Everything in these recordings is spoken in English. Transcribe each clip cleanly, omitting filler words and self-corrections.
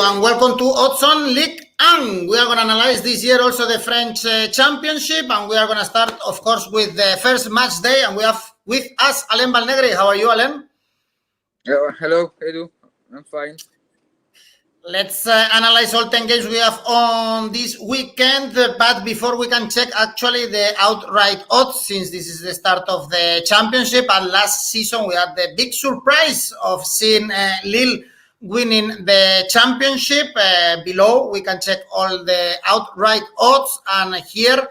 and welcome to Odds on Ligue 1. We are going to analyze this year also the French Championship, and we are going to start, of course, with the first match day. And we have with us Alain Valnegre. How are you, Alain? Hello, Edu. I'm fine. Let's analyze all 10 games we have on this weekend. But before we can check actually the outright odds, since this is the start of the championship, and last season we had the big surprise of seeing Lille winning the championship. Below we can check all the outright odds, and here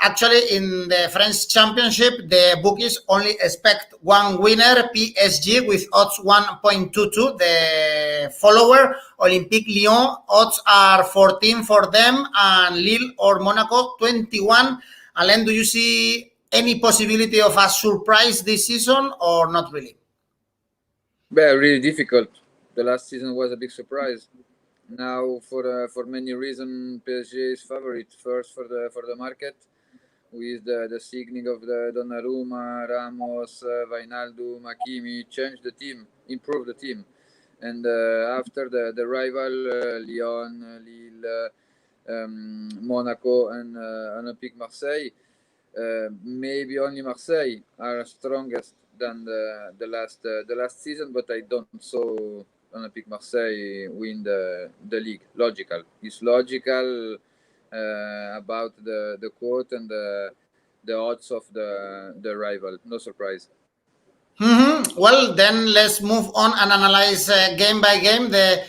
actually in the French Championship the bookies only expect one winner, PSG, with odds 1.22. The follower, Olympique Lyon, odds are 14 for them, and Lille or Monaco 21. Alain, do you see any possibility of a surprise this season or not really? Well, really difficult. The last season was a big surprise. Now, for many reasons, PSG is favorite. First, for the market, with the signing of the Donnarumma, Ramos, Wijnaldum, Hakimi, change the team, improve the team. And after the rival, Lyon, Lille, Monaco, and Olympique Marseille, maybe only Marseille are strongest than the last season, but I don't saw Olympique Marseille win the league. It's logical about the quote and the odds of the rival. No surprise. Well, then let's move on and analyze game by game. The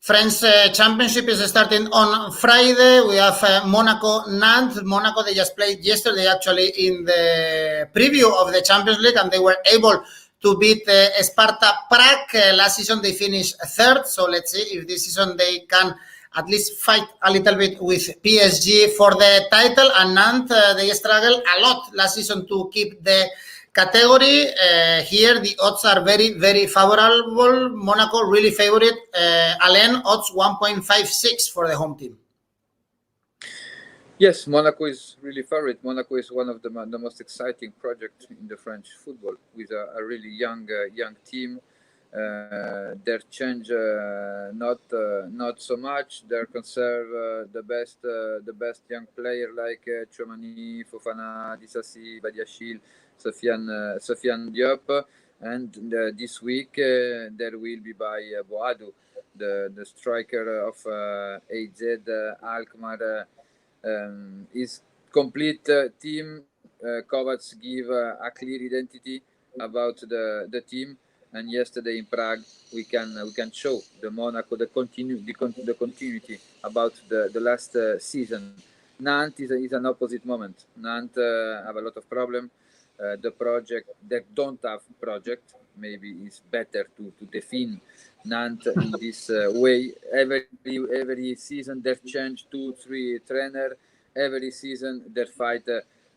French Championship is starting on Friday. We have Monaco-Nantes. Monaco, they just played yesterday actually in the preview of the Champions League, and they were able to beat Sparta Prague. Last season they finished third, so let's see if this season they can at least fight a little bit with PSG for the title. And Nantes, they struggled a lot last season to keep the category. Here the odds are very, very favorable. Monaco really favorite. Alain, odds 1.56 for the home team. Yes, Monaco is really favorite. Monaco is one of the most exciting projects in the French football, with a really young team. Their change not so much. They conserve the best young player like Chouamani, Fofana, Disasi, Badiachil, Sofiane Diop, and this week there will be by Boadou, the striker of AZ Alkmaar. Is complete team. Kovacs give a clear identity about the team, and yesterday in Prague we can show the Monaco the continuity about the last season. Nantes is an opposite moment. Nantes have a lot of problem. The project, they don't have project. Maybe it's better to define Nantes in this way. Every season they change 2-3 trainer. Every season they fight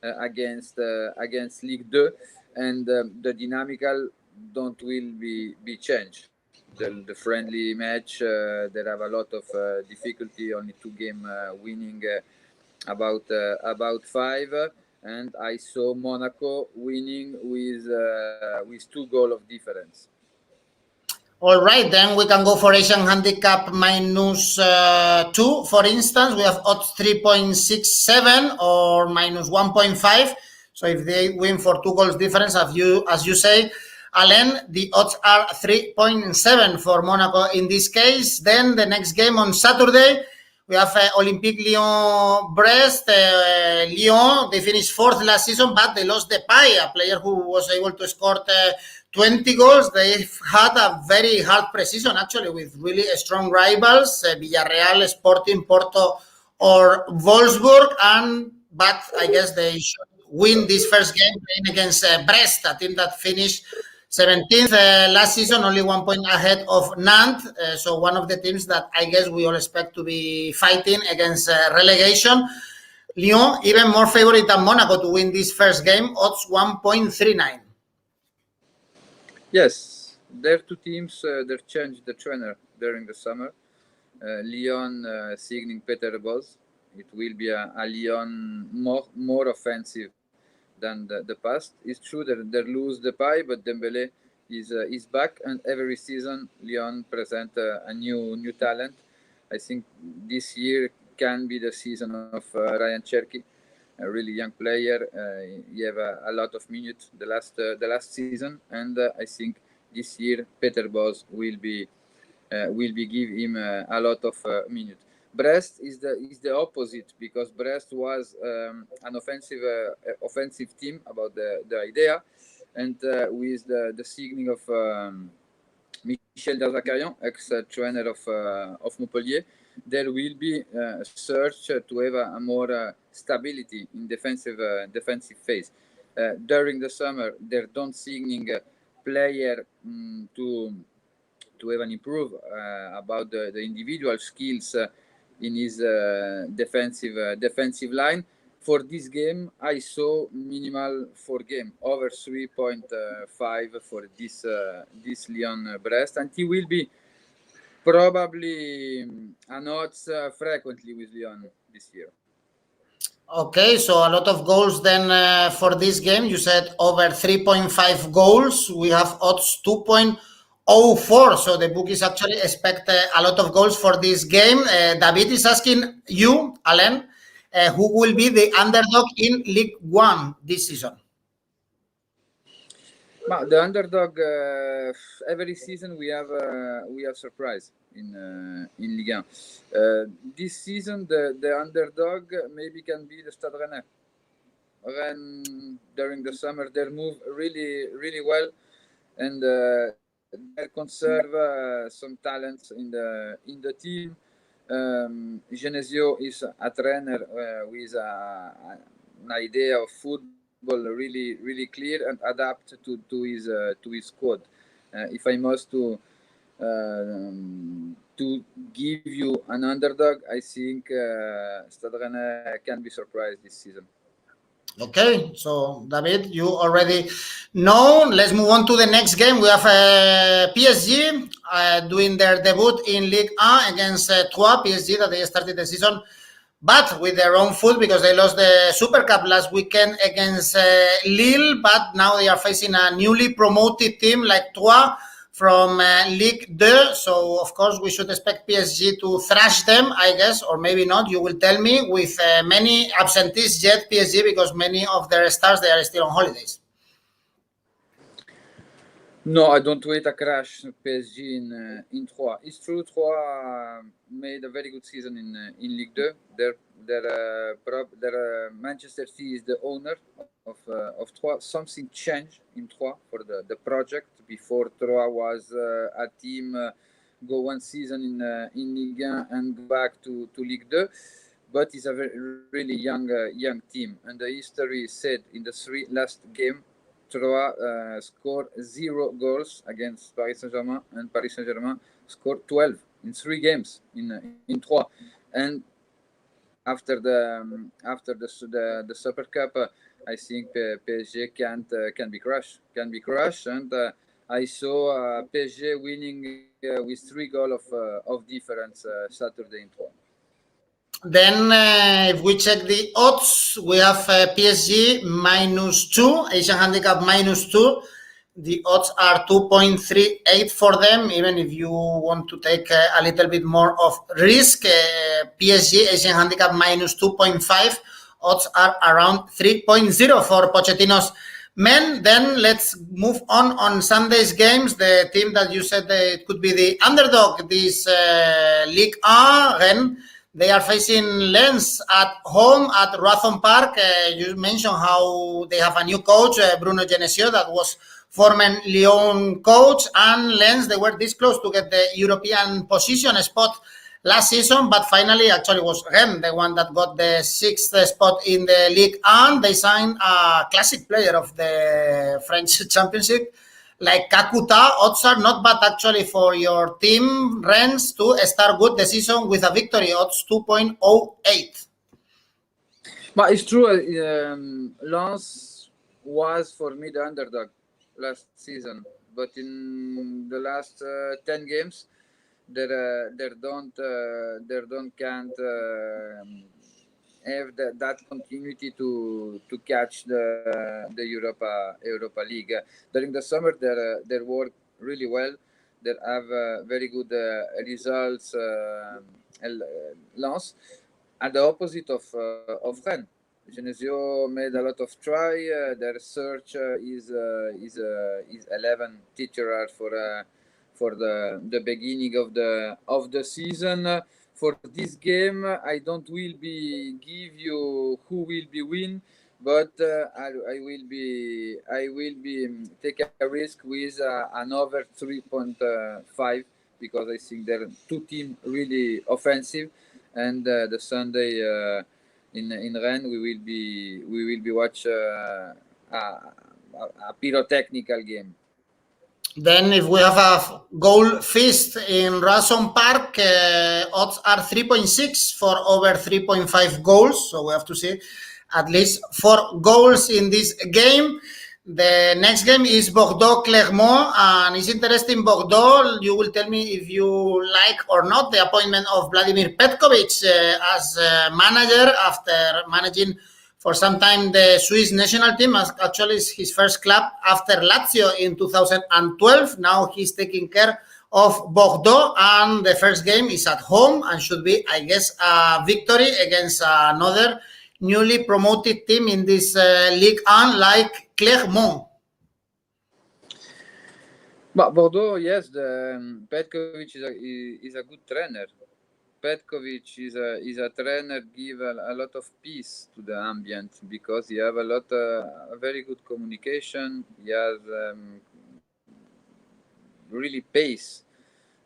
against Ligue 2, and the dynamical don't will be changed. The friendly match, they have a lot of difficulty. Only 2 game winning, about 5. And I saw Monaco winning with 2 goal of difference. All right, then we can go for Asian handicap minus 2. For instance, we have odds 3.67 or minus 1.5. So if they win for 2 goals difference, as you say, Alain, the odds are 3.7 for Monaco in this case. Then the next game on Saturday, we have Olympique Lyon Brest. Lyon, they finished 4th last season, but they lost Depay, a player who was able to score 20 goals. They've had a very hard pre-season actually, with really strong rivals, Villarreal, Sporting, Porto, or Wolfsburg. But I guess they should win this first game playing against Brest, a team that finished 17th last season, only 1 point ahead of Nantes. So one of the teams that I guess we all expect to be fighting against relegation. Lyon, even more favorite than Monaco to win this first game, odds 1.39. Yes, their 2 teams, they changed the trainer during the summer. Lyon signing Peter Bosz. It will be a Lyon more offensive than the past. It's true that they lose Depay, but Dembélé is back, and every season Lyon present a new talent. I think this year can be the season of Ryan Cherky, a really young player. He have a lot of minutes the last season, and I think this year Peter Bosz will be give him a lot of minutes. Brest is the opposite, because Brest was an offensive team about the idea, and with the signing of Michel Derzakarian, ex-trainer of Montpellier, there will be a search to have a more stability in defensive phase. During the summer, they don't signing player to have an improve about the individual skills in his defensive line. For this game, I saw minimal for game over 3.5 for this Lyon Brest, and he will be probably an odds frequently with Lyon this year. Okay, so a lot of goals then for this game. You said over 3.5 goals. We have odds 2.04. So the bookies actually expect a lot of goals for this game. David is asking you, Alain, who will be the underdog in Ligue 1 this season? The underdog, every season we have surprise in Ligue 1. This season the underdog maybe can be the Stade Rennais. Rennes during the summer they move really well, and they conserve some talents in the team. Genesio is a trainer with an idea of football really clear and adapt to his squad. If I must to give you an underdog, I think Stade Rennais can be surprised this season. Okay, so David, you already know. Let's move on to the next game. We have PSG doing their debut in Ligue 1 against Troyes. PSG that they started the season but with their own foot, because they lost the Super Cup last weekend against Lille, but now they are facing a newly promoted team like Troyes from Ligue 2. So, of course, we should expect PSG to thrash them, I guess, or maybe not. You will tell me, with many absentees yet, PSG, because many of their stars, they are still on holidays. No, I don't wait a crash PSG in Troyes. It's true, Troyes made a very good season in Ligue 2. Their Manchester City is the owner of Troyes. Something changed in Troyes for the project. Before, Troyes was a team go one season in Ligue 1 and go back to Ligue 2. But it's a really young team. And the history said in the three last game, Troyes scored 0 goals against Paris Saint-Germain, and Paris Saint-Germain scored 12 in 3 games in Troyes. And after the Super Cup, I think PSG can be crushed. And I saw PSG winning with 3 goals of difference Saturday in Troyes. Then, if we check the odds, we have PSG -2, Asian handicap -2. The odds are 2.38 for them, even if you want to take a little bit more of risk. PSG, Asian handicap -2.5. Odds are around 3.0 for Pochettino's men. Then let's move on Sunday's games. The team that you said it could be the underdog this Ligue 1, Rennes. They are facing Lens at home at Rathon Park. You mentioned how they have a new coach, Bruno Genesio, that was former Lyon coach, and Lens, they were this close to get the European position spot last season, but finally actually was Rennes, the one that got the 6th spot in the league, and they signed a classic player of the French Championship, like Kakuta. Odds are not bad actually for your team, Rennes, to start good the season with a victory. Odds 2.08. But it's true, Lens was for me the underdog last season, but in the last 10 games, they can't have that continuity to catch the Europa League. During the summer, they work really well. They have very good results Lens, at the opposite of Rennes. Genesio made a lot of try. Their search is 11 titular for the beginning of the season. For this game, I don't will be give you who will be win, but I will be take a risk with an over 3.5 because I think they're two teams really offensive, and the Sunday in Rennes we will be watch a pyrotechnical game. Then if we have a goal feast in Rason Park, odds are 3.6 for over 3.5 goals. So we have to see at least 4 goals in this game. The next game is Bordeaux-Clermont, and it's interesting. Bordeaux, you will tell me if you like or not the appointment of Vladimir Petkovic as manager after managing for some time the Swiss national team. Actually, it's his first club after Lazio in 2012. Now he's taking care of Bordeaux, and the first game is at home and should be, I guess, a victory against another newly promoted team in this Ligue 1 like Clermont. But Bordeaux, yes, Petkovic is a good trainer. Petkovic is a trainer, give a lot of peace to the ambient because he have a very good communication. He has really pace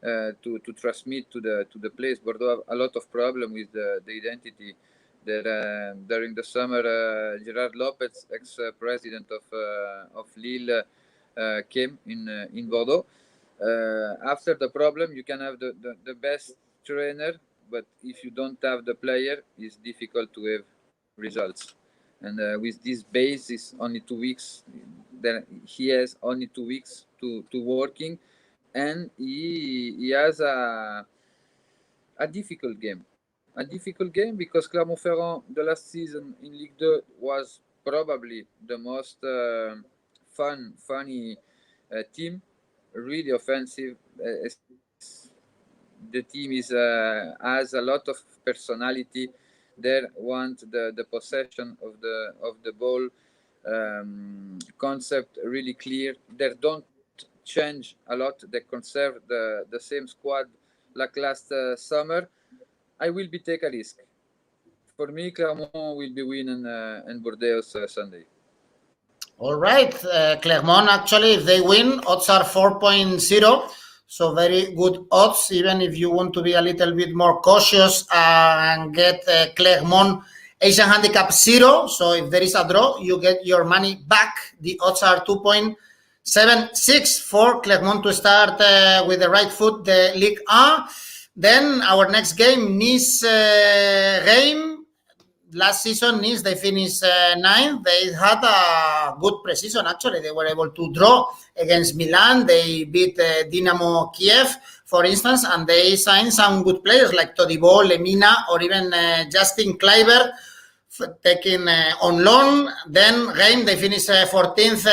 to transmit to the place. Bordeaux have a lot of problem with the identity. That during the summer, Gerard Lopez, ex-president of Lille, came in Bordeaux. After the problem, you can have the best trainer, but if you don't have the player, it's difficult to have results. And with this base, is only 2 weeks. Then he has only 2 weeks to working, and he has a difficult game. A difficult game because Clermont-Ferrand, the last season in Ligue 2, was probably the most funny team, really offensive. The team has a lot of personality. They want the possession of the ball, concept really clear. They don't change a lot. They conserve the same squad like last summer. I will be take a risk. For me, Clermont will be winning and Bordeaux Sunday. All right, Clermont actually, if they win, odds are 4.0. So very good odds, even if you want to be a little bit more cautious and get Clermont Asian Handicap 0. So if there is a draw, you get your money back. The odds are 2.76 for Clermont to start with the right foot, the Ligue 1. Then our next game, Nice-Reims. Last season, Nice, they finished 9th. They had a good pre-season, actually. They were able to draw against Milan. They beat Dynamo Kiev, for instance, and they signed some good players like Todibo, Lemina, or even Justin Kluivert taken on loan. Then Reims, they finished 14th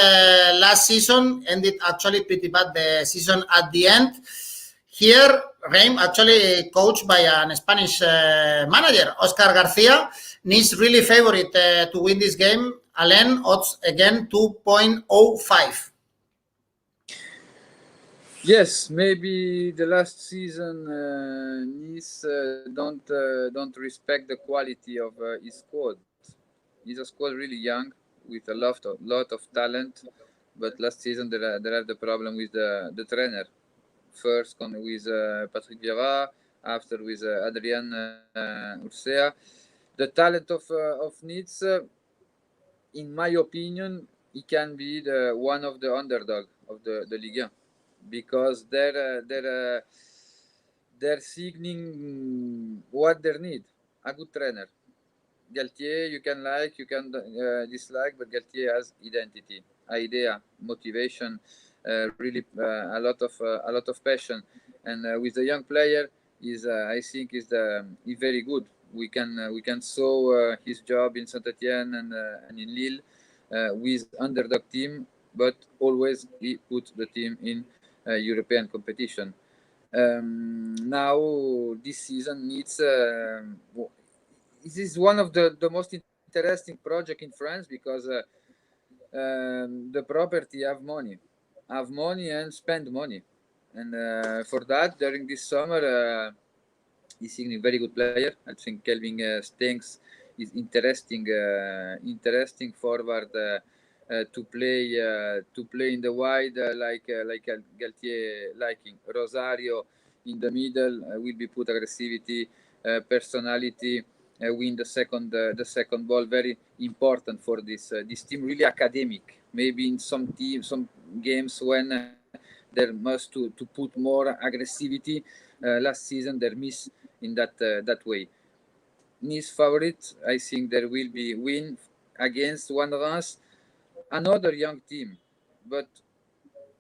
last season, ended actually pretty bad the season at the end. Here, Reims actually coached by a Spanish manager, Oscar Garcia. Nice really favorite to win this game. Alain, odds again 2.05. Yes, maybe the last season Nice don't respect the quality of his squad. He's a squad really young with a lot of talent, but last season they have the problem with the trainer. First with Patrick Vieira, after with Adrien Urcea. The talent of Nice, in my opinion, he can be one of the underdog of the Ligue 1 because they're signaling what they need, a good trainer. Galtier, you can like, you can dislike, but Galtier has identity, idea, motivation, really a lot of passion, and with the young player I think is very good. We can saw his job in Saint-Etienne and in Lille with underdog team, but always he put the team in European competition. Now this season needs. This is one of the most interesting project in France because the property have money and spend money, and for that during this summer he's a very good player. I think Kelvin Stengs is interesting forward to play in the wide like Galtier liking. Rosario in the middle will be put aggressivity, personality, win the second ball. Very important for this team. Really academic. Maybe in some games when there must to put more aggressivity. Last season they miss in that way. Nice favorite. I think there will be win against one Reims, another young team, but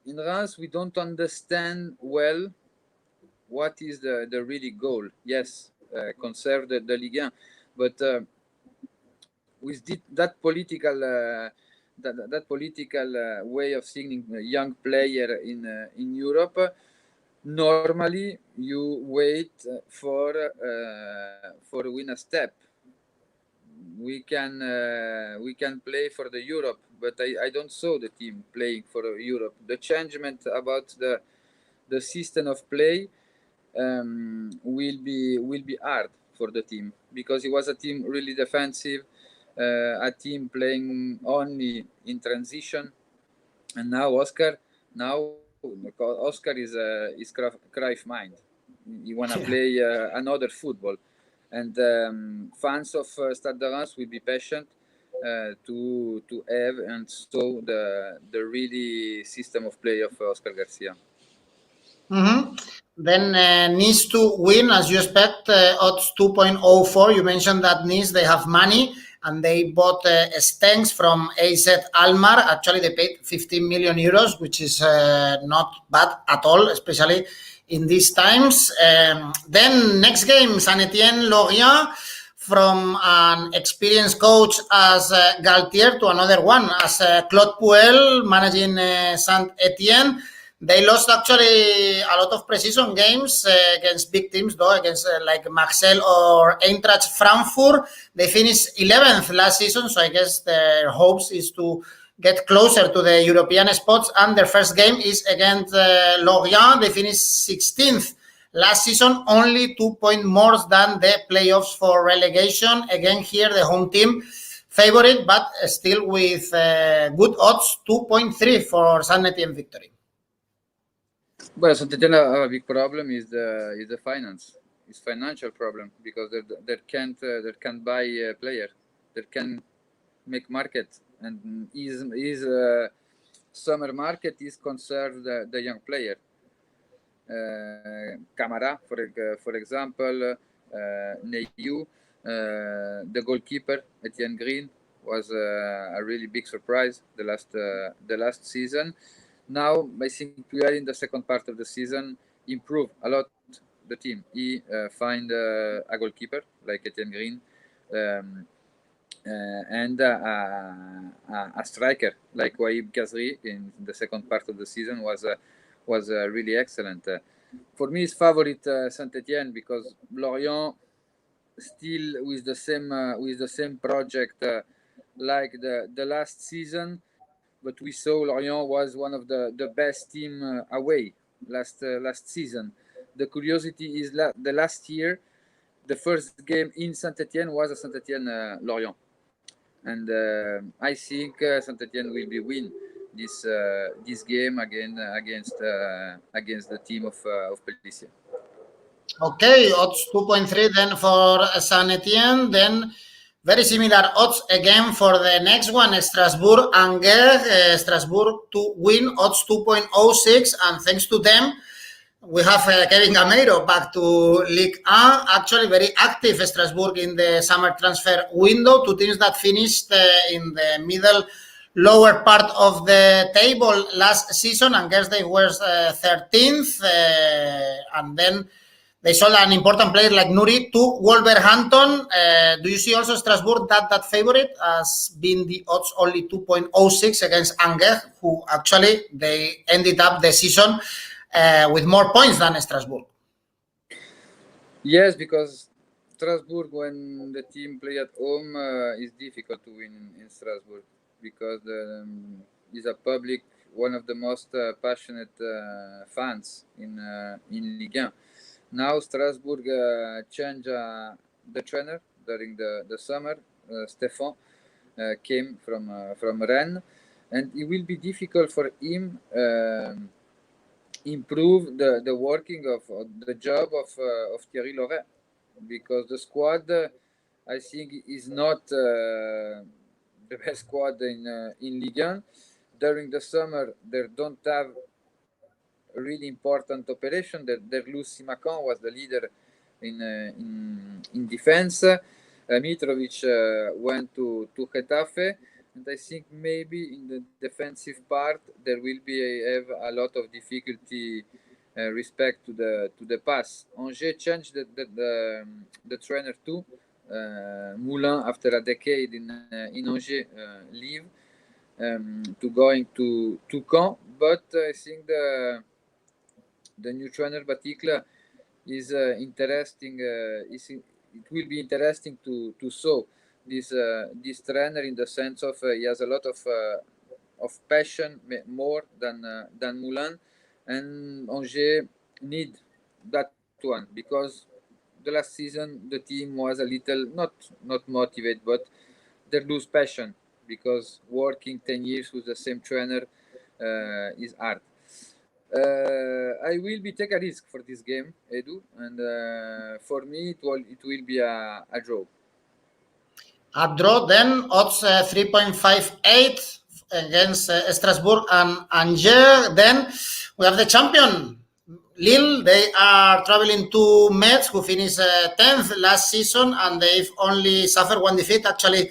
in Reims we don't understand well what is the really goal. Yes, conserve the Ligue 1, but with that political way of seeing a young player in Europe, normally you wait for win a step. We can play for the Europe, but I don't saw the team playing for Europe. The changement about the system of play will be hard for the team because it was a team really defensive, a team playing only in transition, and now Oscar is Cruyff mind. He wanna play another football, and fans of Stade de Reims will be patient to have and show the really system of play of Oscar Garcia. Mm-hmm. Then Nice to win, as you expect, odds 2.04. You mentioned that Nice, they have money and they bought Stengs from AZ Almar. Actually, they paid 15 million euros, which is not bad at all, especially in these times. Then next game, Saint-Etienne, Lorient, from an experienced coach as Galtier to another one as Claude Puel managing Saint-Etienne. They lost actually a lot of preseason games against big teams, though, against like Marseille or Eintracht Frankfurt. They finished 11th last season, so I guess their hopes is to get closer to the European spots. And their first game is against Lorient. They finished 16th last season, only 2 points more than the playoffs for relegation. Again, here the home team favorite, but still with good odds, 2.3 for Saint-Etienne victory. Well, Saint-Etienne a big problem is the finance. It's financial problem because they can't buy a player. They can make market, and his summer market is concerned the young player. Camara, for example, Neyu, the goalkeeper Etienne Green was a really big surprise the last season. Now I think we are in the second part of the season. Improve a lot the team. He find a goalkeeper like Etienne Green, and a striker like Waib Gazri in the second part of the season was really excellent. For me, it's favorite Saint-Etienne because Lorient still with the same project like the last season. But we saw Lorient was one of the best team away last season. The curiosity is the last year, the first game in Saint-Etienne was a Saint-Etienne Lorient, and I think Saint-Etienne will be win this game again against the team of Pellissier. Okay, odds 2.3 then for Saint-Etienne. Then very similar odds again for the next one, Strasbourg, Angers. Strasbourg to win, odds 2.06, and thanks to them, we have Kevin Gameiro back to Ligue 1. Actually, very active Strasbourg in the summer transfer window. Two teams that finished in the middle lower part of the table last season. Angers, they were 13th, and then they sold an important player like Nuri to Wolverhampton. Do you see also Strasbourg that favorite as being the odds only 2.06 against Angers, who actually they ended up the season with more points than Strasbourg. Yes, because Strasbourg, when the team play at home, is difficult to win in Strasbourg because is a public, one of the most passionate fans in Ligue 1. Now Strasbourg changed the trainer during the summer. Stéphane came from Rennes, and it will be difficult for him improve the working of the job of Thierry Loret, because the squad I think is not the best squad in Ligue 1. During the summer, they don't have really important operation. Their Lucy Macan was the leader in defense. Mitrovic went to Getafe, and I think maybe in the defensive part there will be have a lot of difficulty respect to the pass. Angers changed the trainer too. Moulin, after a decade in Angers, leave to going to Caen, but I think the new trainer Baticle is interesting. It will be interesting to saw this trainer, in the sense of he has a lot of passion, more than Moulin, and Angers need that one, because the last season the team was a little not motivated, but they lose passion, because working 10 years with the same trainer is hard. I will be take a risk for this game, Edu, and for me it will be a draw. A draw, then odds 3.58 against Strasbourg and Angers. Then we have the champion, Lille. They are traveling to Metz, who finished 10th last season, and they've only suffered one defeat actually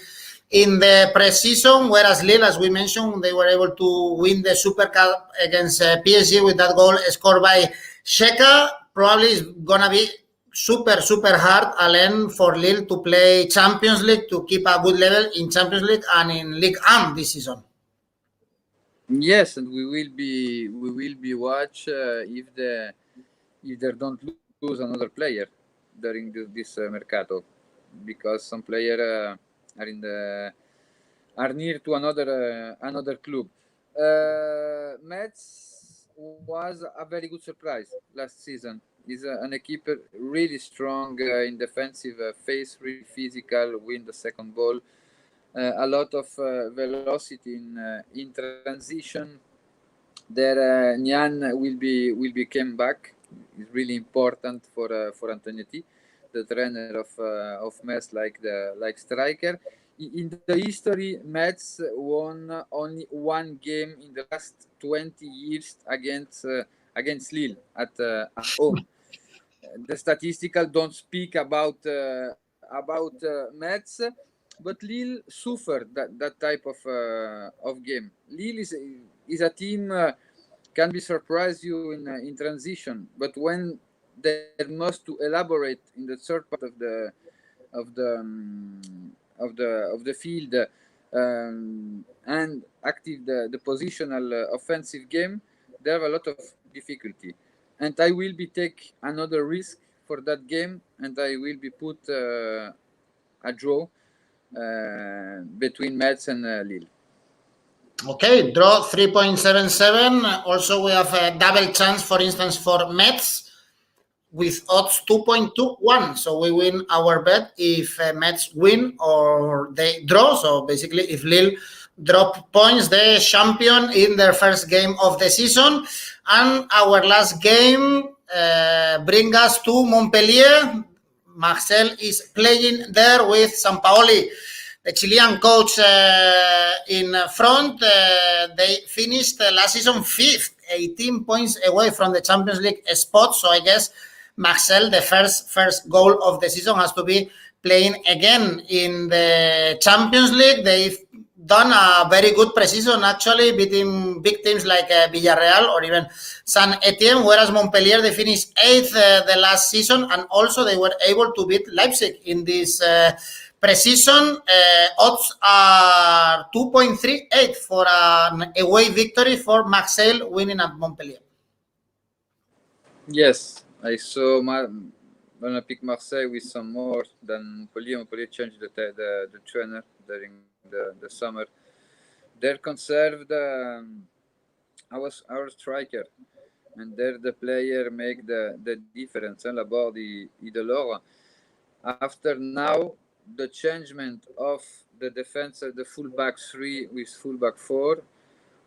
in the pre-season, whereas Lille, as we mentioned, they were able to win the Super Cup against PSG with that goal scored by Sheka. Probably is gonna be super hard, Alain, for Lille to play Champions League, to keep a good level in Champions League and in Ligue 1 this season. Yes, and we will be watch if they don't lose another player during this mercato, because some player are near to another club. Metz was a very good surprise last season. Is an keeper really strong in defensive phase, really physical, win the second ball, a lot of velocity in transition. Their Nian will be came back. It's really important for Antonetti, the trainer of Metz, like striker. In the history, Metz won only one game in the last 20 years against Lille at home. The statistical don't speak about Metz, but Lille suffered that type of game. Lille is a team can be surprise you in transition, but when they must to elaborate in the third part of the field and active the positional offensive game, they have a lot of difficulty. And I will be take another risk for that game, and I will be put a draw between Metz and Lille. Okay, draw 3.77. Also, we have a double chance, for instance, for Metz with odds 2.21. So we win our bet if Metz win or they draw. So basically, if Lille drop points, the champion in their first game of the season. And our last game bring us to Montpellier. Marcel is playing there with Sampaoli, the Chilean coach in front. They finished last season 5th, 18 points away from the Champions League spot. So I guess Marcel, the first goal of the season has to be playing again in the Champions League. They've done a very good preseason, actually, beating big teams like Villarreal or even Saint-Etienne, whereas Montpellier, they finished 8th the last season, and also they were able to beat Leipzig in this preseason. Odds are 2.38 for an away victory for Marseille winning at Montpellier. Yes, I saw Olympique Marseille with some more than Montpellier. Montpellier changed the trainer during the summer. They're conserved our striker, and there the player make the difference. And about the Delors, after now the changement of the defense, the fullback 3 with fullback 4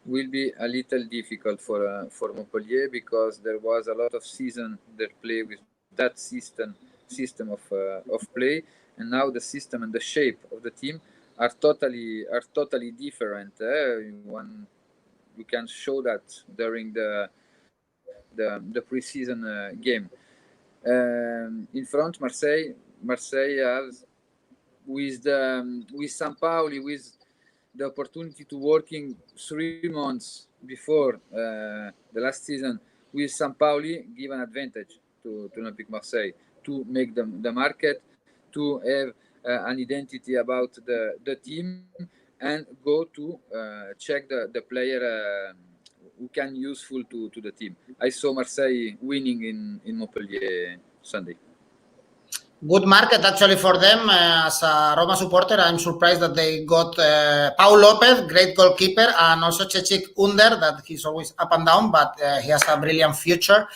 will be a little difficult for Montpellier, because there was a lot of season they play with that system of play, and now the system and the shape of the team are totally different. We can show that during the preseason game. In front, Marseille has with Sampaoli, with the opportunity to working 3 months before the last season with Sampaoli, give an advantage to Olympique Marseille to make the market, to have an identity about the team, and go to check the player who can useful to the team. I saw Marseille winning in Montpellier Sunday. Good market actually for them. As a Roma supporter, I'm surprised that they got Pau Lopez, great goalkeeper, and also Cecic Under, that he's always up and down, but he has a brilliant future.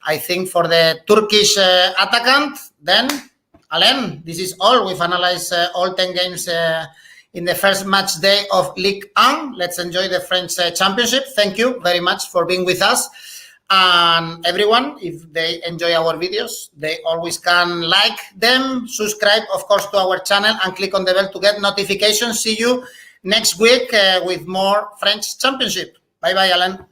I think for the Turkish attackant, then, Alain, this is all. We've analyzed all 10 games in the first match day of Ligue 1. Let's enjoy the French Championship. Thank you very much for being with us. And everyone, if they enjoy our videos, they always can like them, subscribe, of course, to our channel, and click on the bell to get notifications. See you next week with more French Championship. Bye-bye, Alan.